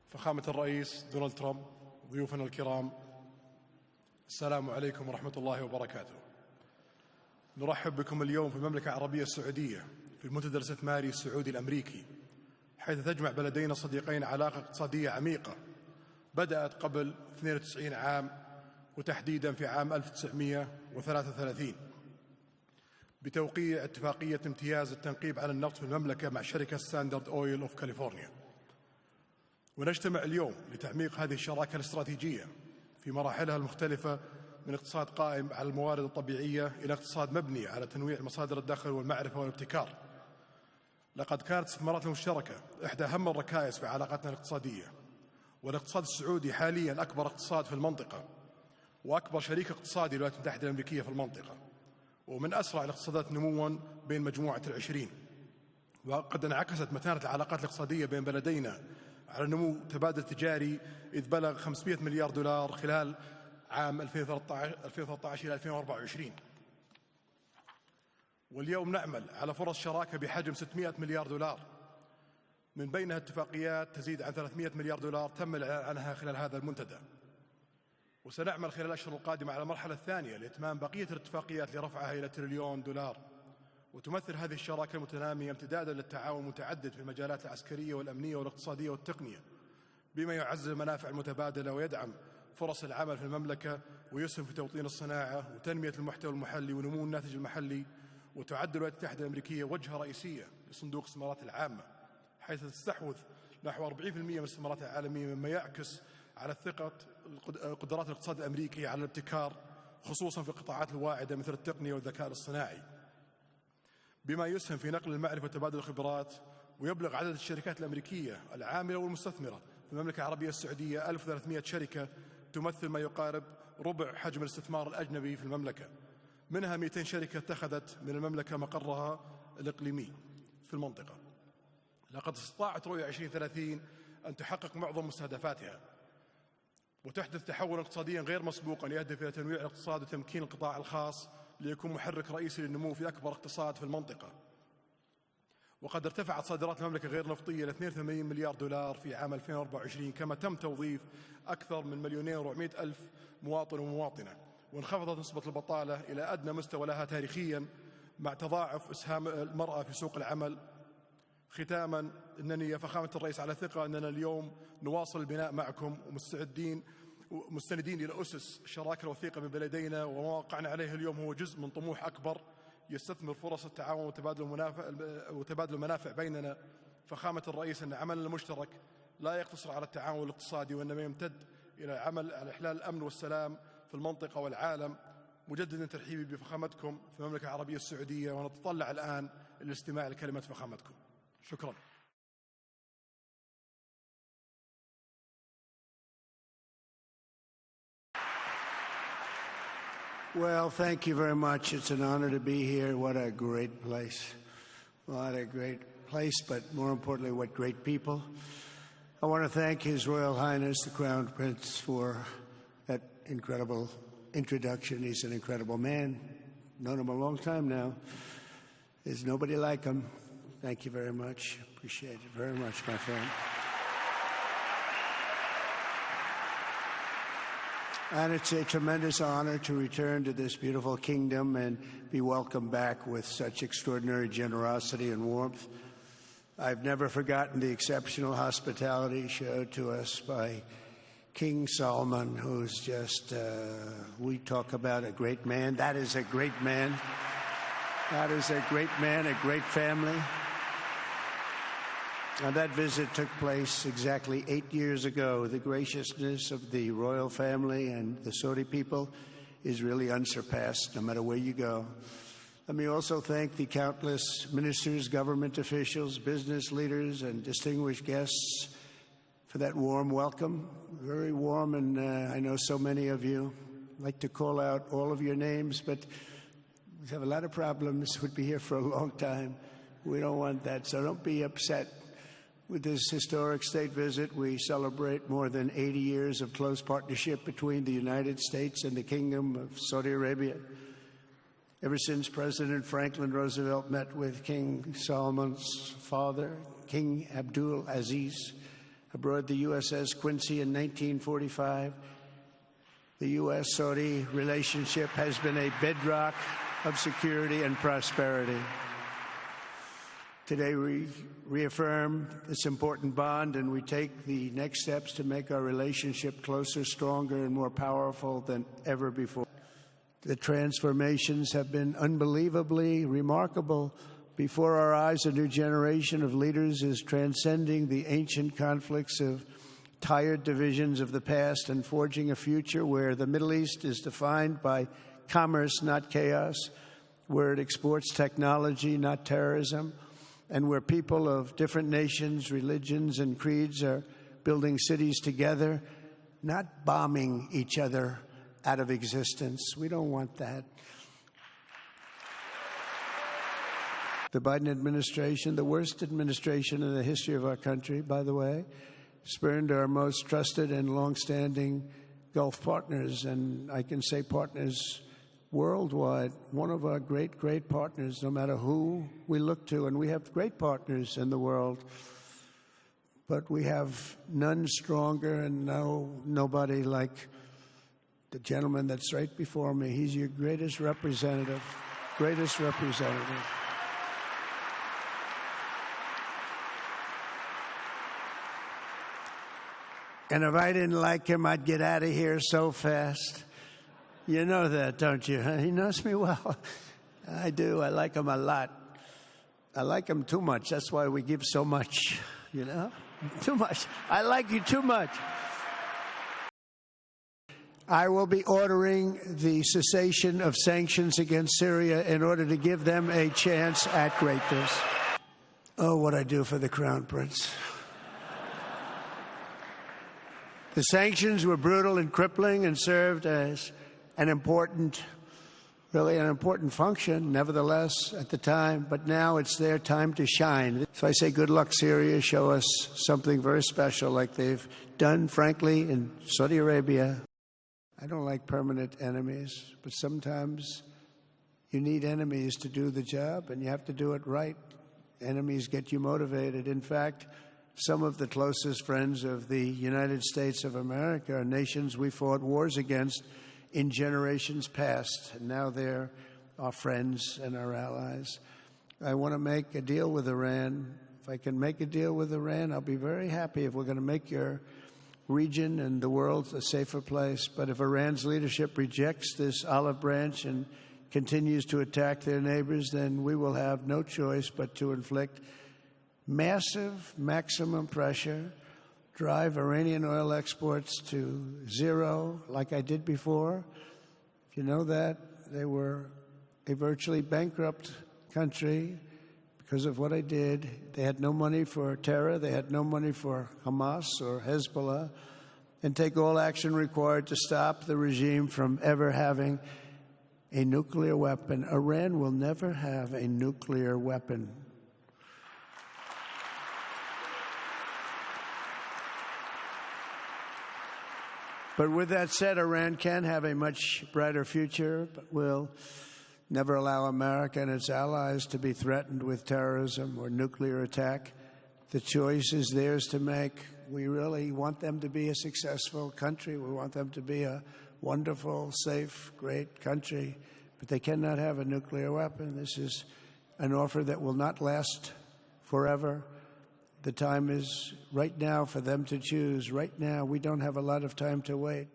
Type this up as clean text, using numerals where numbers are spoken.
فخامة الرئيس دونالد ترامب، ضيوفنا الكرام، السلام عليكم ورحمة الله وبركاته. نرحب بكم اليوم في المملكة العربية السعودية في المنتدى الاستثماري السعودي الأمريكي، حيث تجمع بلدينا الصديقين علاقة اقتصادية عميقة بدأت قبل 92 عام، وتحديدا في عام 1933 بتوقيع اتفاقية امتياز التنقيب عن النفط في المملكة مع شركة ستاندرد أويل أوف كاليفورنيا. ونجتمع اليوم لتعميق هذه الشراكة الاستراتيجية في مراحلها المختلفة، من اقتصاد قائم على الموارد الطبيعية إلى اقتصاد مبني على تنويع مصادر الدخل والمعرفة والابتكار. لقد كانت الاستثمارات المشتركة إحدى أهم الركائز في علاقاتنا الاقتصادية، والاقتصاد السعودي حاليا أكبر اقتصاد في المنطقة وأكبر شريك اقتصادي للولايات المتحدة الأمريكية في المنطقة، ومن أسرع الاقتصادات نمواً بين مجموعة ال20. وقد انعكست متانة العلاقات الاقتصادية بين بلدينا على نمو تبادل تجاري إذ بلغ 500 مليار دولار خلال عام 2013 إلى 2024. واليوم نعمل على فرص شراكة بحجم 600 مليار دولار، من بينها اتفاقيات تزيد عن 300 مليار دولار تم الإعلان عنها خلال هذا المنتدى. وسنعمل خلال الأشهر القادمة على المرحلة الثانية لإتمام بقية الاتفاقيات لرفعها إلى تريليون دولار. وتمثل هذه الشراكة المتنامية امتدادا للتعاون المتعدد في المجالات العسكرية والأمنية والاقتصادية والتقنية، بما يعزز المنافع المتبادلة ويدعم فرص العمل في المملكة، ويسهم في توطين الصناعة وتنمية المحتوى المحلي ونمو الناتج المحلي. وتعد الولايات المتحدة الأمريكية وجهة رئيسية لصندوق الاستثمارات العامة، حيث تستحوذ نحو 40% من الاستثمارات العالمية، مما يعكس على ثقة قدرات الاقتصاد الأمريكي على الابتكار، خصوصا في القطاعات الواعدة مثل التقنية والذكاء الاصطناعي، بما يسهم في نقل المعرفة وتبادل الخبرات. ويبلغ عدد الشركات الأمريكية العاملة والمستثمرة في المملكة العربية السعودية 1300 شركة، تمثل ما يقارب ربع حجم الاستثمار الأجنبي في المملكة. منها 200 شركة اتخذت من المملكة مقرها الإقليمي في المنطقة. لقد استطاعت رؤية 2030 أن تحقق معظم مستهدفاتها، وتحدث تحولا اقتصاديا غير مسبوقا يهدف إلى تنويع الاقتصاد وتمكين القطاع الخاص ليكون محرك رئيسي للنمو في أكبر اقتصاد في المنطقة. وقد ارتفعت صادرات المملكة غير نفطية إلى 82 مليار دولار في عام 2024، كما تم توظيف أكثر من 2,400,000 مواطن ومواطنة، وانخفضت نسبة البطالة إلى أدنى مستوى لها تاريخيا، مع تضاعف إسهام المرأة في سوق العمل. ختاما، إنني يا فخامة الرئيس على ثقة أننا اليوم نواصل البناء معكم، ومستندين إلى أسس الشراكة الوثيقة من بلدينا، وما وقعنا عليه اليوم هو جزء من طموح أكبر يستثمر فرص التعاون وتبادل المنافع بيننا. فخامة الرئيس، أن عملنا المشترك لا يقتصر على التعاون الاقتصادي، وإنما يمتد إلى عمل على إحلال الأمن والسلام في المنطقة والعالم. مجددا ترحيبي بفخامتكم في المملكة العربية السعودية، ونتطلع الآن للاستماع لكلمة فخامتكم. شكرا. Well, thank you very much. It's an honor to be here. What a great place. What a great place, but more importantly, what great people. I want to thank His Royal Highness, the Crown Prince, for that incredible introduction. He's an incredible man. Known him a long time now. There's nobody like him. Thank you very much. Appreciate it very much, my friend. And it's a tremendous honor to return to this beautiful kingdom and be welcomed back with such extraordinary generosity and warmth. I've never forgotten the exceptional hospitality showed to us by King Salman, who's just, we talk about a great man. That is a great man. That is a great man, a great family. And that visit took place exactly 8 years ago. The graciousness of the royal family and the Saudi people is really unsurpassed, no matter where you go. Let me also thank the countless ministers, government officials, business leaders, and distinguished guests for that warm welcome. Very warm, and I know so many of you. I'd like to call out all of your names, but we have a lot of problems. We'd be here for a long time. We don't want that, so don't be upset. With this historic state visit, we celebrate more than 80 years of close partnership between the United States and the Kingdom of Saudi Arabia. Ever since President Franklin Roosevelt met with King Salman's father, King Abdul Aziz, aboard the USS Quincy in 1945. The U.S.-Saudi relationship has been a bedrock of security and prosperity. Today we reaffirm this important bond, and we take the next steps to make our relationship closer, stronger, and more powerful than ever before. The transformations have been unbelievably remarkable. Before our eyes, a new generation of leaders is transcending the ancient conflicts of tired divisions of the past and forging a future where the Middle East is defined by commerce, not chaos, where it exports technology, not terrorism, and where people of different nations, religions, and creeds are building cities together, not bombing each other out of existence. We don't want that. The Biden administration, the worst administration in the history of our country, by the way, spurned our most trusted and long-standing Gulf partners, and I can say partners worldwide, one of our great, great partners, no matter who we look to, and we have great partners in the world, but we have none stronger and nobody like the gentleman that's right before me. He's your greatest representative, greatest representative. And if I didn't like him, I'd get out of here so fast. You know that, don't you? He knows me well. I do. I like him a lot. I like him too much. That's why we give so much, you know? Too much. I like you too much. I will be ordering the cessation of sanctions against Syria in order to give them a chance at greatness. Oh, what I do for the Crown Prince. The sanctions were brutal and crippling and served as an important function, nevertheless, at the time. But now it's their time to shine. So I say good luck, Syria. Show us something very special like they've done, frankly, in Saudi Arabia. I don't like permanent enemies, but sometimes you need enemies to do the job, and you have to do it right. Enemies get you motivated. In fact, some of the closest friends of the United States of America are nations we fought wars against in generations past, and now they're our friends and our allies. I want to make a deal with Iran. If I can make a deal with Iran, I'll be very happy if we're going to make your region and the world a safer place. But if Iran's leadership rejects this olive branch and continues to attack their neighbors, then we will have no choice but to inflict massive, maximum pressure, drive Iranian oil exports to zero, like I did before. If you know that, they were a virtually bankrupt country because of what I did. They had no money for terror. They had no money for Hamas or Hezbollah, and take all action required to stop the regime from ever having a nuclear weapon. Iran will never have a nuclear weapon. But with that said, Iran can have a much brighter future, but will never allow America and its allies to be threatened with terrorism or nuclear attack. The choice is theirs to make. We really want them to be a successful country. We want them to be a wonderful, safe, great country. But they cannot have a nuclear weapon. This is an offer that will not last forever. The time is right now for them to choose. Right now, we don't have a lot of time to wait.